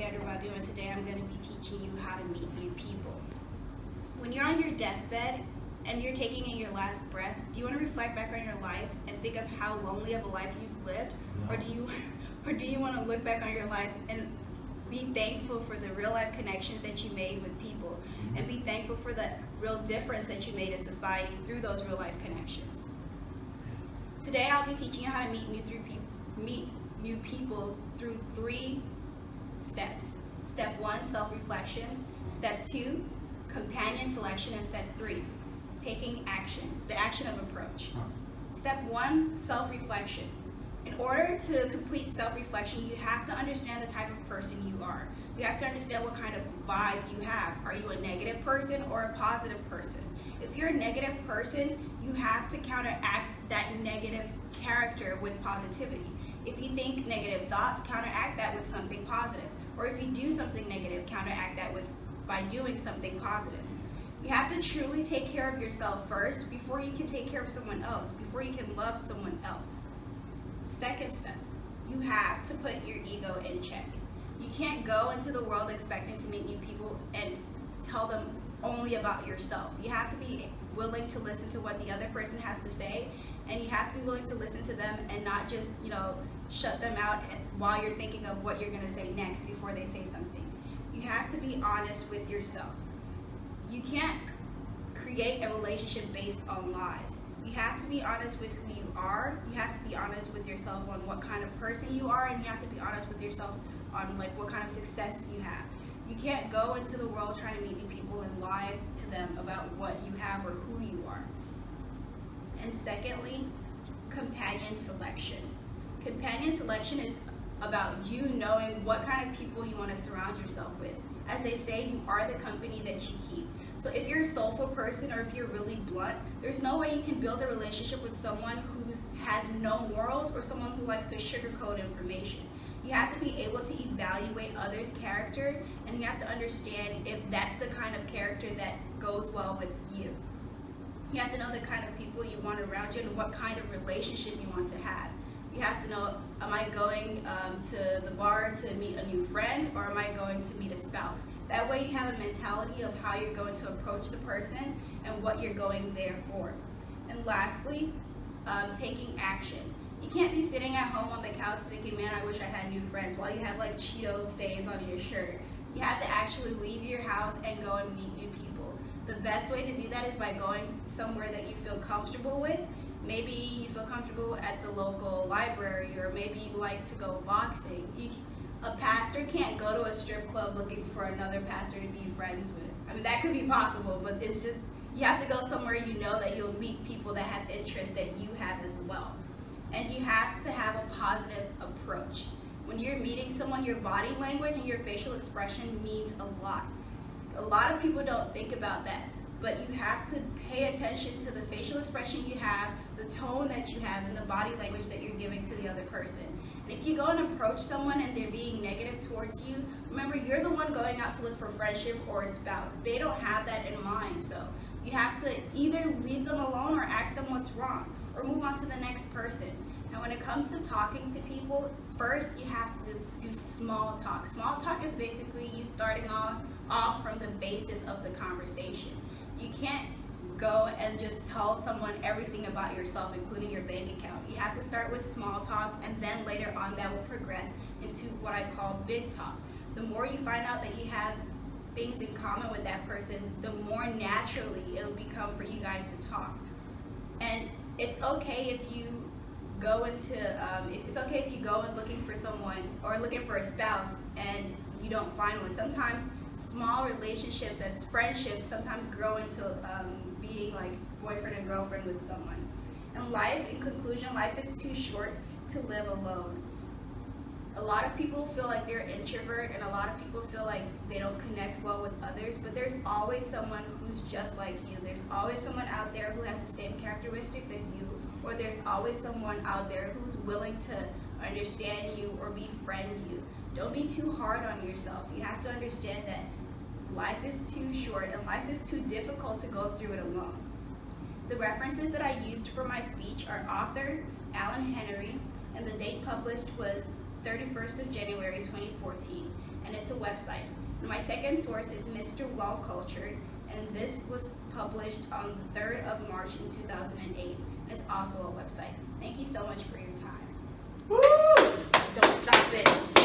Sandra Badu, and today I'm going to be teaching you how to meet new people. When you're on your deathbed and you're taking in your last breath, do you want to reflect back on your life and think of how lonely of a life you've lived? No. Or do you want to look back on your life and be thankful for the real life connections that you made with people, and be thankful for the real difference that you made in society through those real life connections? Today I'll be teaching you how to meet new people through 3 steps. Step 1, self-reflection. Step 2, companion selection. And step 3, taking action, the action of approach. Step 1, self-reflection. In order to complete self-reflection, you have to understand the type of person you are. You have to understand what kind of vibe you have. Are you a negative person or a positive person? If you're a negative person, you have to counteract that negative character with positivity. If you think negative thoughts, counteract that with something positive. Or if you do something negative, counteract that by doing something positive. You have to truly take care of yourself first before you can take care of someone else, before you can love someone else. Second step, you have to put your ego in check. You can't go into the world expecting to meet new people and tell them only about yourself. You have to be willing to listen to what the other person has to say, and you have to be willing to listen to them and not just, shut them out while you're thinking of what you're going to say next before they say something. You have to be honest with yourself. You can't create a relationship based on lies. You have to be honest with who you are. You have to be honest with yourself on what kind of person you are, and you have to be honest with yourself on what kind of success you have. You can't go into the world trying to meet new people and lie to them about what you have or who you are. And secondly, companion selection. Companion selection is about you knowing what kind of people you want to surround yourself with. As they say, you are the company that you keep. So if you're a soulful person, or if you're really blunt, there's no way you can build a relationship with someone who has no morals, or someone who likes to sugarcoat information. You have to be able to evaluate others' character, and you have to understand if that's the kind of character that goes well with you. You have to know the kind of people you want around you and what kind of relationship you want to have. You have to know, am I going to the bar to meet a new friend, or am I going to meet a spouse? That way you have a mentality of how you're going to approach the person and what you're going there for. And lastly, taking action. You can't be sitting at home on the couch thinking, man, I wish I had new friends, while you have like Cheeto stains on your shirt. You have to actually leave your house and go and meet new people. The best way to do that is by going somewhere that you feel comfortable with. Maybe you feel comfortable at the local library, or maybe you like to go boxing. A pastor can't go to a strip club looking for another pastor to be friends with. I mean, that could be possible, but it's just, you have to go somewhere you know that you'll meet people that have interests that you have as well. And you have to have a positive approach. When you're meeting someone, your body language and your facial expression means a lot. A lot of people don't think about that, but you have to pay attention to the facial expression you have, the tone that you have, and the body language that you're giving to the other person. And if you go and approach someone and they're being negative towards you, remember, you're the one going out to look for friendship or a spouse. They don't have that in mind, so you have to either leave them alone or ask them what's wrong, or move on to the next person. And when it comes to talking to people, first you have to do small talk. Small talk is basically you starting off from the basis of the conversation. You can't go and just tell someone everything about yourself, including your bank account. You have to start with small talk, and then later on that will progress into what I call big talk. The more you find out that you have things in common with that person, the more naturally it'll become for you guys to talk. And it's okay if you go and looking for someone, or looking for a spouse, and you don't find one. Sometimes small relationships as friendships sometimes grow into being like boyfriend and girlfriend with someone. And life, in conclusion, life is too short to live alone. A lot of people feel like they're an introvert, and a lot of people feel like they don't connect well with others, but there's always someone who's just like you. There's always someone out there who has the same characteristics as you, or there's always someone out there who's willing to understand you or befriend you. Don't be too hard on yourself. You have to understand that life is too short and life is too difficult to go through it alone. The references that I used for my speech are author Alan Henry, and the date published was 31st of January 2014. and it's a website. And my second source is Mr. Well Cultured, and this was published on the 3rd of March in 2008. It's also a website. Thank you so much for your time. Woo! Don't stop it.